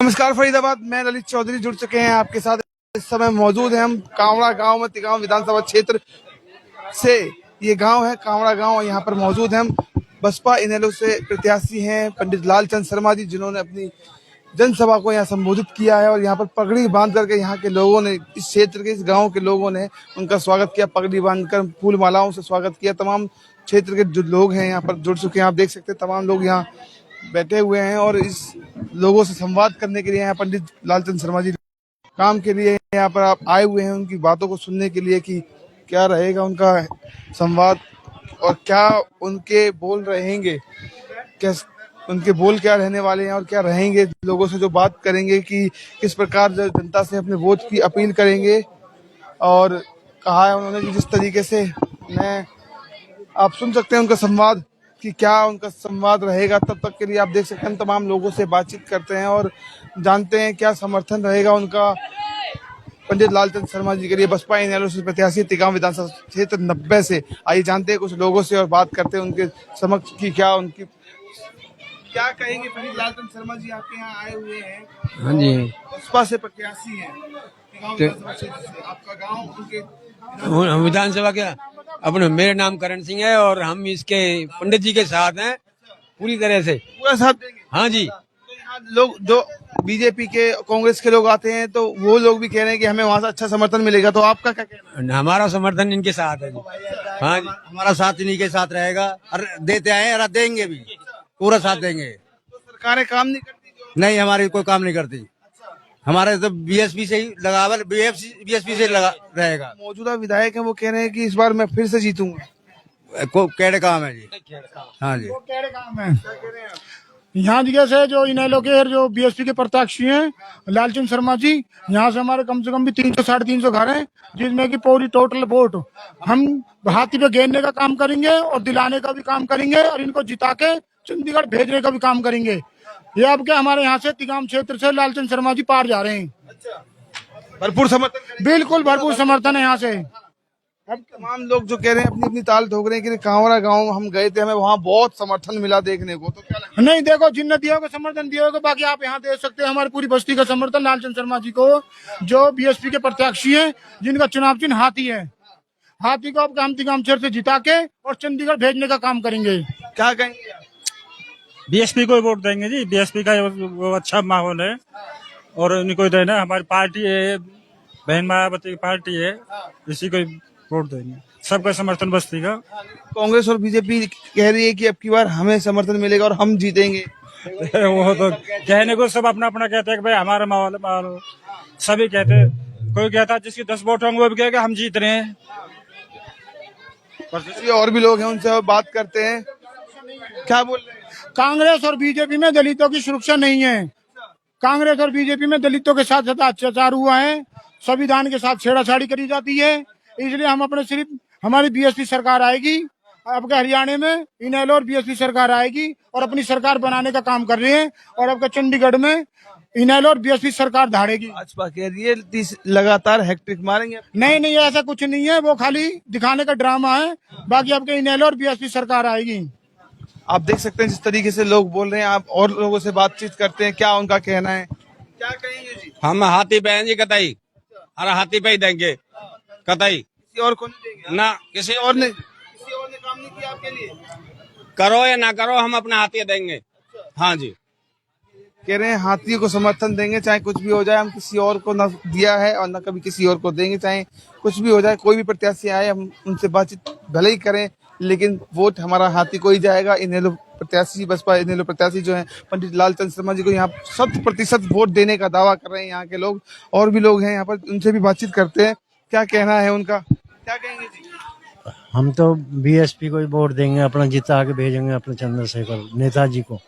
नमस्कार फरीदाबाद, मैं ललित चौधरी जुड़ चुके हैं आपके साथ। इस समय मौजूद हैं हम कांवड़ा गांव में, तिगांव विधानसभा क्षेत्र से ये गांव है कांवड़ा गांव। यहाँ पर मौजूद हैं हम बसपा इनेलो से प्रत्याशी हैं पंडित लालचंद शर्मा जी, जिन्होंने अपनी जनसभा को यहाँ संबोधित किया है और यहाँ पर पगड़ी बांध करके यहाँ के लोगों ने, इस क्षेत्र के, इस गांव के लोगों ने उनका स्वागत किया। पगड़ी बांधकर फूल मालाओं से स्वागत किया। तमाम क्षेत्र के जो लोग हैं यहाँ पर जुड़ चुके हैं, आप देख सकते हैं तमाम लोग यहाँ बैठे हुए हैं और इस लोगों से संवाद करने के लिए यहाँ पंडित लालचंद शर्मा जी काम के लिए यहाँ पर आप आए हुए हैं, उनकी बातों को सुनने के लिए कि क्या रहेगा उनका संवाद और क्या उनके बोल रहेंगे, क्या उनके बोल क्या रहने वाले हैं और क्या रहेंगे। लोगों से जो बात करेंगे कि किस प्रकार जनता से अपने वोट की अपील करेंगे। और कहा है उन्होंने कि जिस तरीके से आप सुन सकते हैं उनका संवाद कि क्या उनका संवाद रहेगा। तब तक के लिए आप देख सकते हैं हम तमाम लोगों से बातचीत करते हैं और जानते हैं क्या समर्थन रहेगा उनका पंडित लालचंद शर्मा जी के लिए। बसपा इनेलो से प्रत्याशी तिगांव विधानसभा क्षेत्र 90 से। आइए जानते हैं कुछ लोगों से और बात करते हैं उनके समक्ष की क्या कहेंगे। पंडित लालचंद शर्मा जी आपके यहाँ आए हुए हैं। हाँ जी, बसपा से प्रत्याशी हैं तिगांव विधानसभा क्षेत्र से। आपका गाँव उनके विधानसभा क्या अपने, मेरा नाम करण सिंह है और हम इसके पंडित जी के साथ हैं पूरी तरह से, पूरा साथ देंगे। हाँ जी। तो यहाँ लोग जो बीजेपी के, कांग्रेस के लोग आते हैं तो वो लोग भी कह रहे हैं कि हमें वहां से अच्छा समर्थन मिलेगा, तो आपका क्या कहना है? हमारा समर्थन इनके साथ है जी। हाँ जी, हमारा साथ इन्हीं के साथ रहेगा और देते आए और देंगे भी, पूरा साथ देंगे। तो सरकारें काम नहीं करती जो? नहीं, हमारी कोई काम नहीं करती। हमारे तो बीएसपी से ही लगावल, बीएसपी से लगा रहेगा। मौजूदा विधायक हैं, वो कह रहे हैं कि इस बार मैं फिर से जीतूंगा। केड़े काम है जी। हाँ जी, केड़े काम है यहाँ जैसे जो इनेलो के जो बीएसपी के प्रत्याशी हैं लालचंद शर्मा जी, यहाँ से हमारे कम से कम भी 300 साढ़े 300 घर हैं, जिसमें कि पूरी टोटल वोट हम हाथी पे घेरने का काम करेंगे और दिलाने का भी काम करेंगे और इनको जिता के चंडीगढ़ भेजने का भी काम करेंगे। ये अब क्या हमारे यहाँ से तिगांव क्षेत्र से लालचंद शर्मा जी पार जा रहे हैं। भरपूर समर्थन, बिल्कुल भरपूर समर्थन है यहाँ से। अब तमाम लोग जो कह रहे हैं अपनी अपनी ताल ठोक रहे हैं कि कांवड़ा गांव हम गए थे, हमें वहाँ बहुत समर्थन मिला देखने को, तो क्या लगता नहीं, देखो जिनने दिया होगा समर्थन दिया होगा, बाकी आप यहाँ देख सकते हैं हमारी पूरी बस्ती का समर्थन लालचंद शर्मा जी को, जो बीएसपी के प्रत्याशी हैं, जिनका चुनाव चिन्ह हाथी है। हाथी को अब हम तिगांव क्षेत्र से जिता के और चंडीगढ़ भेजने का काम करेंगे। है? क्या कहेंगे? बीएसपी को वोट देंगे जी। बीएसपी का वो अच्छा माहौल है और इनको देना, हमारी पार्टी है, बहन मायावती की पार्टी है, इसी को वोट देंगे। सबका समर्थन बस्ती का। कांग्रेस और बीजेपी कह रही है कि अब की बार हमें समर्थन मिलेगा और हम जीतेंगे। वो तो कहने को सब अपना अपना कहते हैं कि भाई हमारा माहौल, सभी कहते हैं। कोई कहता है जिसके 10 वोट होंगे वो भी कहेगा हम जीत रहे हैं। और भी लोग हैं, उनसे बात करते हैं। क्या बोल रहे हैं? कांग्रेस और बीजेपी में दलितों की सुरक्षा नहीं है। कांग्रेस और बीजेपी में दलितों के साथ ज्यादा अत्याचार हुआ है, संविधान के साथ छेड़ाछाड़ी करी जाती है। इसलिए हम अपने सिर्फ हमारी बीएसपी सरकार आएगी, आपके हरियाणा में इनेलो और बीएसपी सरकार आएगी और अपनी सरकार बनाने का काम कर रहे हैं। और आपका चंडीगढ़ में इनेलो और बीएसपी सरकार धाड़ेगी। भाजपा कह रही है लगातार हैट्रिक मारेंगे। नहीं नहीं, ऐसा कुछ नहीं है, वो खाली दिखाने का ड्रामा है। बाकी आपके इनेलो और बीएसपी सरकार आएगी। आप देख सकते हैं जिस तरीके से लोग बोल रहे हैं। आप और लोगों से बातचीत करते हैं, क्या उनका कहना है, क्या कहेंगे जी? हम हाथी पे हैं जी, कतई और हाथी पे ही देंगे कतई। किसी और को नहीं देंगे ना, किसी और ने काम नहीं किया आपके लिए? करो या ना करो, हम अपने हाथी देंगे। हाँ जी, कह रहे हैं हाथी को समर्थन देंगे, चाहे कुछ भी हो जाए। हम किसी और को न दिया है और न कभी किसी और को देंगे, चाहे कुछ भी हो जाए। कोई भी प्रत्याशी आए, हम उनसे बातचीत भले ही करें, लेकिन वोट हमारा हाथी को ही जाएगा। इनेलो प्रत्याशी, बसपा इनेलो प्रत्याशी जो है पंडित लालचंद शर्मा जी को यहाँ 100% वोट देने का दावा कर रहे हैं यहाँ के लोग। और भी लोग हैं यहाँ पर, उनसे भी बातचीत करते हैं, क्या कहना है उनका, क्या कहेंगे जी? हम तो बीएसपी को ही वोट देंगे, अपना जिता के भेजेंगे अपने चंद्रशेखर नेताजी को।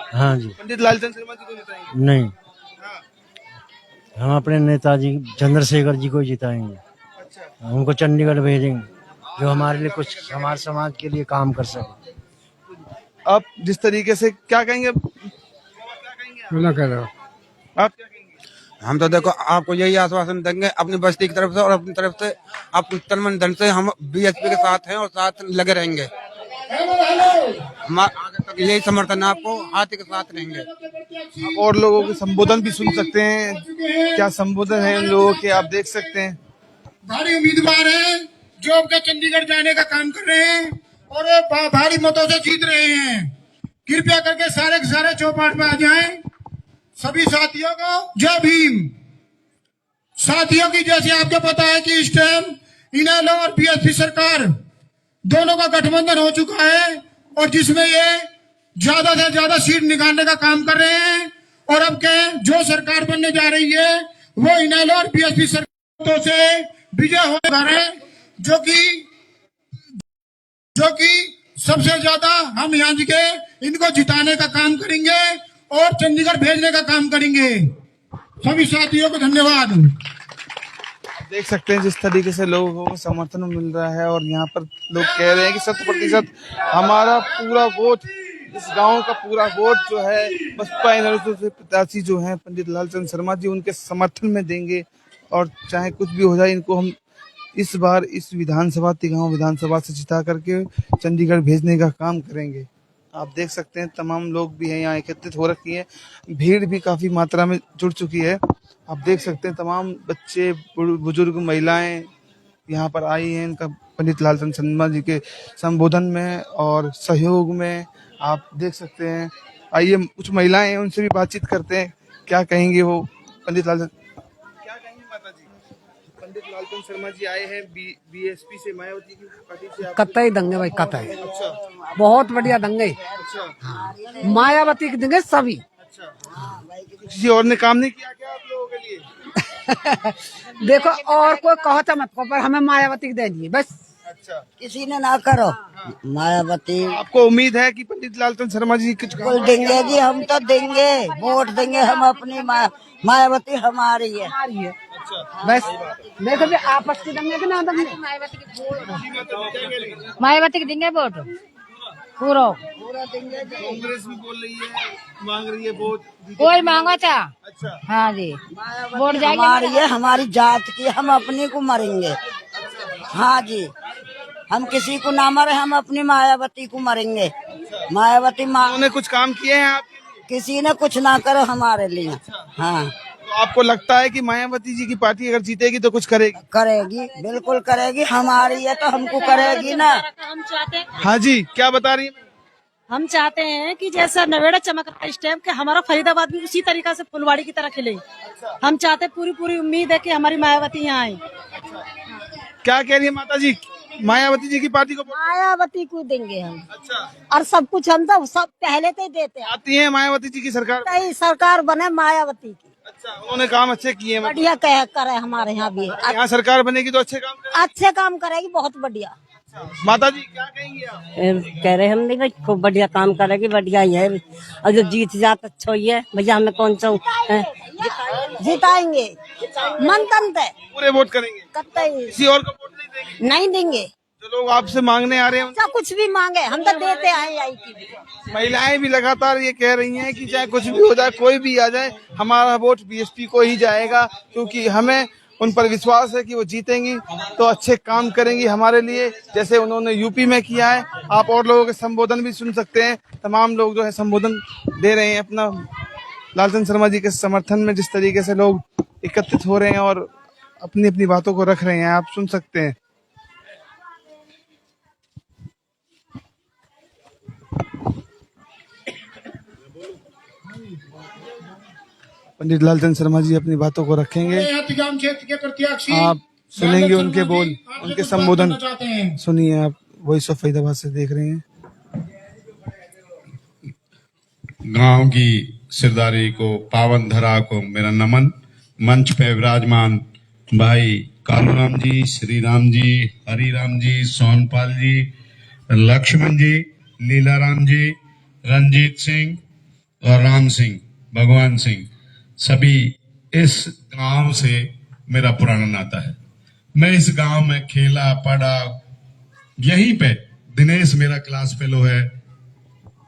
हाँ जी, पंडित लालचंद शर्मा जी को जिताएंगे? नहीं, हाँ। हम अपने नेताजी चंद्रशेखर जी को ही जिताएंगे। अच्छा, उनको चंडीगढ़ भेजेंगे, जो हमारे लिए कुछ हमारे समाज के लिए काम कर सके। आप जिस तरीके से क्या कहेंगे, ना करो। आप क्या कहेंगे? हम तो देखो आपको यही आश्वासन देंगे अपनी बस्ती की तरफ से और अपनी तरफ से, अपने तन मन धन से हम बीएसपी के साथ हैं और साथ लगे रहेंगे। हम आगे तक यही समर्थन है, आपको हाथी के साथ रहेंगे। आप और लोगों के संबोधन भी सुन सकते हैं, क्या संबोधन है इन लोगों के, आप देख सकते हैं। भारी उम्मीदवार हैं जो आपका चंडीगढ़ जाने का काम कर रहे हैं और वो भारी मतों से जीत रहे हैं। कृपया करके सारे के सारे चौपाट में आ जाएं। सभी साथियों को जय भीम। साथियों की जैसे आपको पता है कि इस टाइम इनेलो और बीएसपी सरकार दोनों का गठबंधन हो चुका है और जिसमें ये ज्यादा से ज्यादा सीट निकालने का काम कर रहे हैं और अब के जो सरकार बनने जा रही है वो इनेलो और बीएसपी सरकार से विजय हो रहा है, जो कि सबसे ज्यादा हम यहाँ के इनको जिताने का काम करेंगे और चंडीगढ़ भेजने का काम करेंगे। सभी साथियों को धन्यवाद। देख सकते हैं जिस तरीके से लोगों को समर्थन मिल रहा है और यहाँ पर लोग कह रहे हैं कि 100% हमारा पूरा वोट, इस गांव का पूरा वोट जो है बसपा इनेलो से प्रत्याशी जो हैं पंडित लालचंद शर्मा जी उनके समर्थन में देंगे और चाहे कुछ भी हो जाए इनको हम इस बार इस विधानसभा तिगांव विधानसभा से जिता करके चंडीगढ़ भेजने का काम करेंगे। आप देख सकते हैं तमाम लोग भी हैं यहाँ एकत्रित हो रखी है, भीड़ भी काफी मात्रा में जुड़ चुकी है। आप देख सकते हैं तमाम बच्चे बुजुर्ग महिलाएं यहाँ पर आई हैं इनका पंडित लालचंद शर्मा जी के संबोधन में और सहयोग में। आप देख सकते हैं, आइए कुछ महिलाएं हैं उनसे भी बातचीत करते हैं, क्या कहेंगे वो पंडित लालचंद, क्या कहेंगे माता जी। पंडित लालचंद शर्मा जी आए हैं बीएसपी से, मायावती की पार्टी से। कतई दंगे भाई, कतई अच्छा बहुत बढ़िया दंगे। अच्छा मायावती के देंगे सभी। किसी और ने काम नहीं किया क्या आप लोगों के लिए? देखो और कोई कहता मत को, पर हमें मायावती दे दिए बस। अच्छा, किसी ने ना करो। मायावती आपको उम्मीद है कि पंडित लालचंद शर्मा जी कुछ बिल्कुल देंगे जी, हम तो देंगे, वोट देंगे हम अपनी। मायावती हमारी है। बस देखो भी आपस की दंगे के ना दंगे, मायावती के देंगे वोट पूरा। कांग्रेस भी बोल रही है, मांग रही है वोट, कोई मांगा था। अच्छा हाँ जी, वोट जाएंगे। हमारी है, हमारी जात की, हम अपनी को मरेंगे। हाँ जी, हम किसी को ना मरे, हम अपनी मायावती को मरेंगे। मायावती उन्होंने कुछ काम किए हैं आप? किसी ने कुछ ना करो हमारे लिए। हाँ, तो आपको लगता है कि मायावती जी की पार्टी अगर जीतेगी तो कुछ करेगी? करेगी, बिल्कुल करेगी, हमारी है तो हमको करेगी ना। हम चाहते हैं, हाँ जी, क्या बता रही है? हम चाहते हैं कि जैसा नवेड़ा चमक रहा है इस टाइम के, हमारा फरीदाबाद भी उसी तरीका से फुलवाड़ी की तरह खिले। हम चाहते, पूरी उम्मीद है कि हमारी मायावती यहाँ आए। क्या कह रही है माता जी? मायावती जी की पार्टी को मायावती को देंगे हम। अच्छा, और सब कुछ हम तो सब पहले से ही देते हैं। आती है मायावती जी की सरकार? कई सरकार बने मायावती की, अच्छा, उन्होंने काम अच्छे किए हैं। बढ़िया कह करे हमारे यहाँ भी। यहाँ सरकार बनेगी तो अच्छे काम करेगी। अच्छे काम करेगी, बहुत बढ़िया। माता जी क्या कहेंगी आप? कह रहे हम नहीं भाई, खूब बढ़िया काम करेगी, बढ़िया ही है। और जो जीत जात अच्छा ही है भैया, हमें कौन सा जिताएंगे, मन तन पे पूरे वोट करेंगे, कतई किसी और को वोट नहीं देंगे। नहीं देंगे। जो लोग आपसे मांगने आ रहे हैं सब कुछ भी मांगे हम तो देते आए। आई की महिलाएं भी लगातार ये कह रही हैं कि चाहे कुछ भी हो जाए, कोई भी आ जाए, हमारा वोट बीएसपी को ही जाएगा, क्योंकि हमें उन पर विश्वास है कि वो जीतेंगी तो अच्छे काम करेंगी हमारे लिए, जैसे उन्होंने यूपी में किया है। आप और लोगों के संबोधन भी सुन सकते हैं, तमाम लोग जो है संबोधन दे रहे हैं अपना लालचंद शर्मा जी के समर्थन में, जिस तरीके से लोग एकत्रित हो रहे हैं और अपनी अपनी बातों को रख रहे हैं, आप सुन सकते हैं। पंडित लालचंद शर्मा जी अपनी बातों को रखेंगे, तिगांव क्षेत्र के प्रत्याशी आप सुनेंगे उनके बोल, उनके संबोधन चाहते हैं। सुनिए। आप वॉइस ऑफ फरीदाबाद से देख रहे हैं। गांव की सिरदारी को, पावन धरा को मेरा नमन। मंच पे विराजमान भाई कालूराम जी, श्री राम जी, हरिराम जी, सोनपाल जी, लक्ष्मण जी, लीलाराम जी, रंजीत सिंह और राम सिंह, भगवान सिंह, सभी इस गांव से मेरा पुराना नाता है। मैं इस गांव में खेला पढ़ा, यहीं पे दिनेश मेरा क्लास फेलो है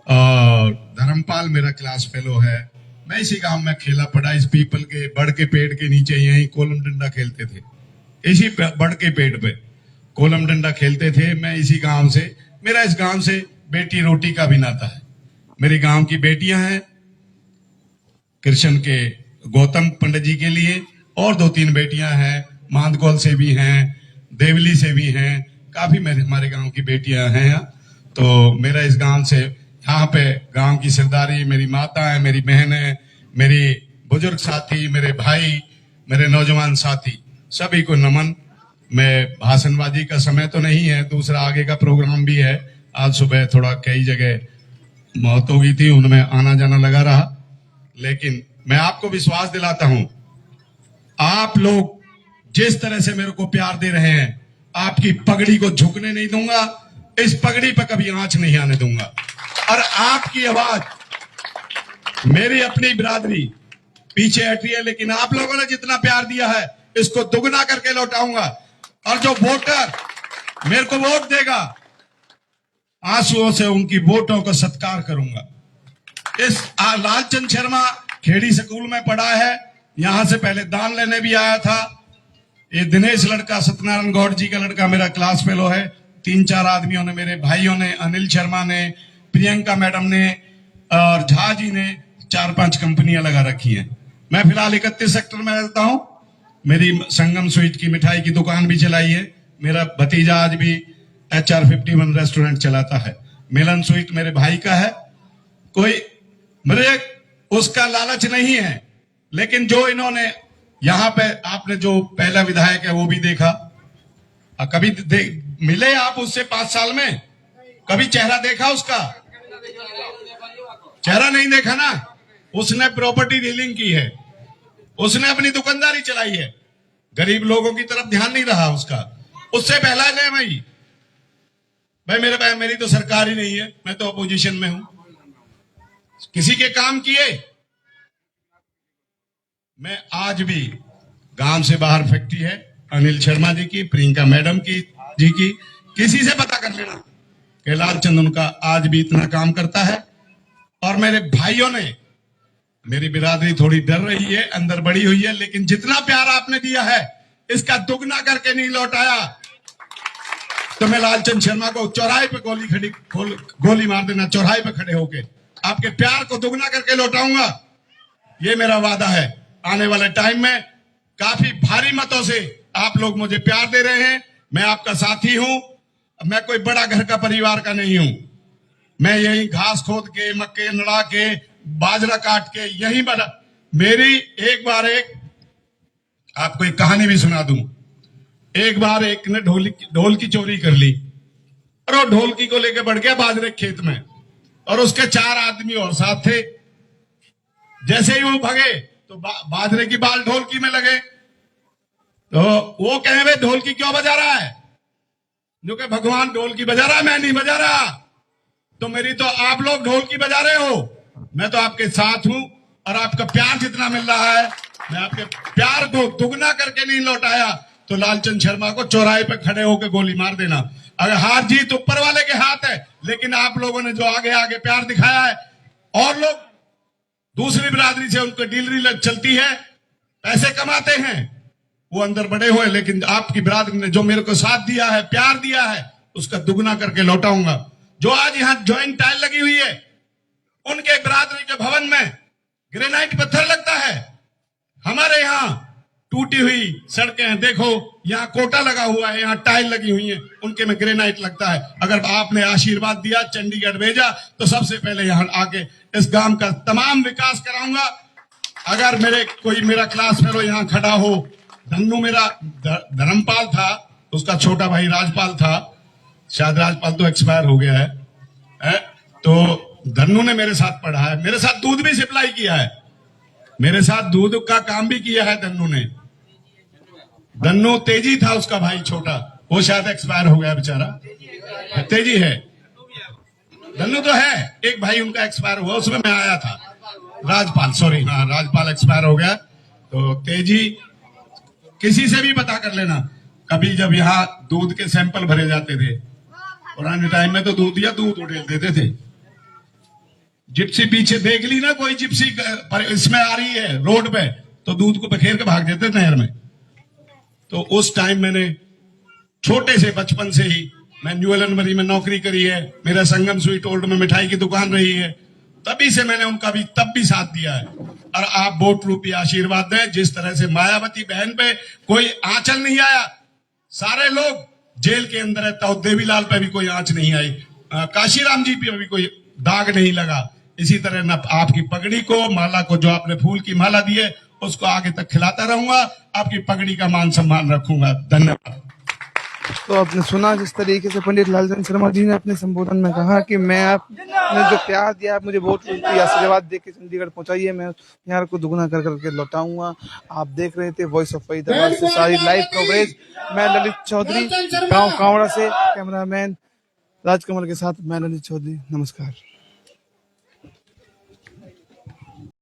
और धर्मपाल मेरा क्लास फेलो है। मैं इसी गांव में खेला पढ़ा, इस पीपल के बड़ के पेड़ के नीचे यहीं कोलम डंडा खेलते थे। इसी बड़ के पेड़ पे कोलम डंडा खेलते थे। मैं इसी गांव से, मेरा इस गांव से बेटी रोटी का भी नाता है। मेरे गांव की बेटियां हैं, कृष्ण के गौतम पंडित जी के लिए, और 2-3 बेटियां हैं, मांदगोल से भी हैं, देवली से भी हैं, काफी हमारे गांव की बेटियां हैं। तो मेरा इस गांव से, यहाँ पे गांव की सरदारी, मेरी माता है, मेरी बहन है, मेरी बुजुर्ग साथी, मेरे भाई, मेरे नौजवान साथी, सभी को नमन। मैं भाषणबाजी का समय तो नहीं है, दूसरा आगे का प्रोग्राम भी है। आज सुबह थोड़ा कई जगह मौत हो गई थी, उनमें आना जाना लगा रहा, लेकिन मैं आपको विश्वास दिलाता हूं, आप लोग जिस तरह से मेरे को प्यार दे रहे हैं, आपकी पगड़ी को झुकने नहीं दूंगा, इस पगड़ी पर कभी आंच नहीं आने दूंगा। और आपकी आवाज, मेरी अपनी बिरादरी पीछे हट रही है, लेकिन आप लोगों ने जितना प्यार दिया है इसको दुगना करके लौटाऊंगा। और जो वोटर मेरे को वोट देगा, आंसुओं से उनकी वोटों को सत्कार करूंगा। इस लालचंद शर्मा खेड़ी स्कूल में पढ़ा है, यहां से पहले दान लेने भी आया था। ये दिनेश लड़का, सत्यनारायण गौड़ जी का लड़का, मेरा क्लास फेलो है। 3-4 आदमियों ने, मेरे भाइयों ने, अनिल शर्मा ने, प्रियंका मैडम ने और झा जी ने 4-5 कंपनियां लगा रखी हैं। मैं फिलहाल 31 सेक्टर में रहता हूं। मेरी संगम स्वीट की मिठाई की दुकान भी चलाई है। मेरा भतीजा आज भी HR51 रेस्टोरेंट चलाता है। मिलन स्वीट मेरे भाई का है। कोई मेरे उसका लालच नहीं है, लेकिन जो इन्होंने यहां पे, आपने जो पहला विधायक है वो भी देखा, कभी मिले आप उससे 5 साल में? कभी चेहरा देखा उसका? चेहरा नहीं देखा ना। उसने प्रॉपर्टी डीलिंग की है, उसने अपनी दुकानदारी चलाई है, गरीब लोगों की तरफ ध्यान नहीं रहा उसका। उससे पहला ले भाई मेरे भाई, मेरी तो सरकार ही नहीं है, मैं तो अपोजिशन में हूं। किसी के काम किए? मैं आज भी गांव से बाहर फैक्ट्री है अनिल शर्मा जी की, प्रियंका मैडम की जी की, किसी से पता कर लेना कि लालचंद उनका आज भी इतना काम करता है। और मेरे भाइयों ने, मेरी बिरादरी थोड़ी डर रही है, अंदर बड़ी हुई है, लेकिन जितना प्यार आपने दिया है इसका दुगना करके नहीं लौटाया तो मैं लालचंद शर्मा को चौराहे पे गोली मार देना, चौराहे पे खड़े होके आपके प्यार को दुगना करके लौटाऊंगा। ये मेरा वादा है। आने वाले टाइम में काफी भारी मतों से आप लोग मुझे प्यार दे रहे हैं, मैं आपका साथी हूं। मैं कोई बड़ा घर का परिवार का नहीं हूं। मैं यही घास खोद के, मक्के नड़ा के, बाजरा काट के यही बना। मेरी एक आपको एक कहानी भी सुना दूं। एक बार एक ने ढोल की चोरी कर ली और वो ढोलकी को लेकर बढ़ गया बाजरे खेत में, और उसके 4 आदमी और साथ थे। जैसे ही वो भगे तो बाजरे की बाल ढोलकी में लगे, तो वो कहे भाई ढोलकी क्यों बजा रहा है? जो कि भगवान ढोलकी बजा रहा है, मैं नहीं बजा रहा। तो मेरी तो आप लोग ढोलकी बजा रहे हो, मैं तो आपके साथ हूं। और आपका प्यार जितना मिल रहा है, मैं आपके प्यार को दुगना करके नहीं लौटाया तो लालचंद शर्मा को चौराहे पे खड़े होकर गोली मार देना। अगर हार जीत ऊपर वाले के हाथ है, लेकिन आप लोगों ने जो आगे आगे प्यार दिखाया है, और लोग दूसरी बिरादरी से उनको डीलरी चलती है, पैसे कमाते हैं, वो अंदर बड़े हुए, लेकिन आपकी बिरादरी ने जो मेरे को साथ दिया है, प्यार दिया है, उसका दुगना करके लौटाऊंगा। जो आज यहाँ ज्वाइंट टाइल लगी हुई है, उनके बिरादरी के भवन में ग्रेनाइट पत्थर लगता है। हमारे यहाँ टूटी हुई सड़कें हैं, देखो यहाँ कोटा लगा हुआ है, यहाँ टाइल लगी हुई है, उनके में ग्रेनाइट लगता है। अगर आपने आशीर्वाद दिया, चंडीगढ़ भेजा, तो सबसे पहले यहाँ आके इस गांव का तमाम विकास कराऊंगा। अगर मेरा क्लास फेलो यहाँ खड़ा हो, धन्नू मेरा धर्मपाल था, उसका छोटा भाई राजपाल था, शायद राजपाल तो एक्सपायर हो गया है। तो धन्नू ने मेरे साथ पढ़ा है, मेरे साथ दूध भी सप्लाई किया है, मेरे साथ दूध का काम भी किया है धन्नू ने। धन्नू तेजी था उसका भाई छोटा, वो शायद एक्सपायर हो गया बेचारा। तेजी है, धन्नू तो है, एक भाई उनका एक्सपायर हुआ, उसमें मैं आया था। राजपाल, सॉरी, हाँ राजपाल एक्सपायर हो गया। तो तेजी, किसी से भी पता कर लेना। कभी जब यहाँ दूध के सैंपल भरे जाते थे, पुराने टाइम में तो दूध या दूध उड़ेल देते थे। जिप्सी पीछे देख ली ना, कोई जिप्सी इसमें आ रही है रोड पे, तो दूध को बखेर के भाग देते नहर में। तो उस टाइम मैंने छोटे से बचपन से ही, मैं न्यू एलनबरी में नौकरी करी है, मेरा संगम स्वीट ओल्ड में मिठाई की दुकान रही है, तभी से मैंने उनका भी तब भी साथ दिया है। और आप वोट रूपी आशीर्वाद दें। जिस तरह से मायावती बहन पे कोई आंचल नहीं आया, सारे लोग जेल के अंदर है, तो देवीलाल पे भी कोई आंच नहीं आई, काशीराम जी पे भी कोई दाग नहीं लगा। इसी तरह न आपकी पगड़ी को, माला को, जो आपने फूल की माला दी है, उसको आगे तक खिलाता रहूंगा, आपकी पगड़ी का मान सम्मान रखूंगा। धन्यवाद। तो आपने सुना जिस तरीके से पंडित लालचंद शर्मा जी ने अपने संबोधन में कहा कि मैं आपने जो प्यार दिया, आप मुझे वोट रूपी आशीर्वाद दे के चंडीगढ़ पहुंचाइए, मैं प्यार को दुगना कर करके लौटाऊंगा। आप देख रहे थे वॉइस ऑफ फरीदाबाद से सारी लाइव कवरेज। मैं ललित चौधरी, गांव कावड़ा से, कैमरामैन राजकमल के साथ मैं ललित चौधरी। नमस्कार।